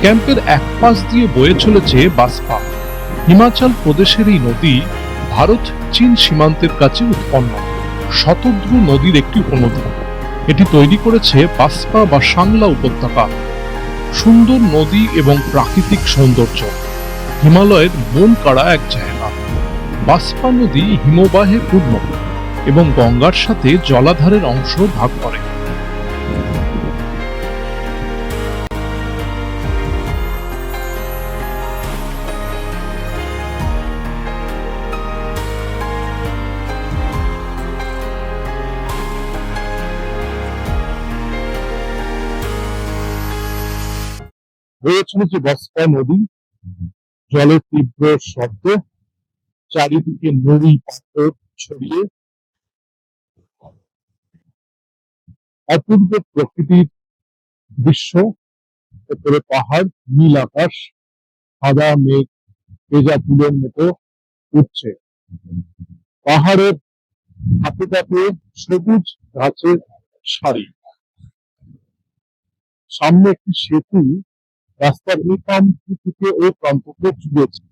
ক্যাম্পের এক পাশ দিয়ে বয়ে চলেছে বাসপা। হিমাচল প্রদেশের এই নদী ভারত চীন সীমান্তের কাছে উৎপন্ন শতদ্রু নদীর একটি উপনদী। এটি তৈরি করেছে বাসপা বা সাংলা উপত্যকা। সুন্দর নদী এবং প্রাকৃতিক সৌন্দর্য, হিমালয়ের মন কাড়া এক জায়গা। বাসপা নদী হিমবাহে পূর্ণ এবং গঙ্গার সাথে জলাধারের অংশ ভাগ করে। বয়ে চলেছে বাসপা নদী, জলের তীব্র শব্দ, চারিদিকে নুড়ি পাথর ছড়িয়ে, অপূর্ব প্রকৃতির দৃশ্য। উপরে পাহাড়, নীল আকাশ, সাদা মেঘ ভেজা ফুলের মতো উঠছে। পাহাড়ের ধাপে ধাপে সবুজ গাছের সারি। সামনে একটি সেতু রাস্তার এই প্রান্ত থেকে ওই প্রান্তকে জুড়েছে।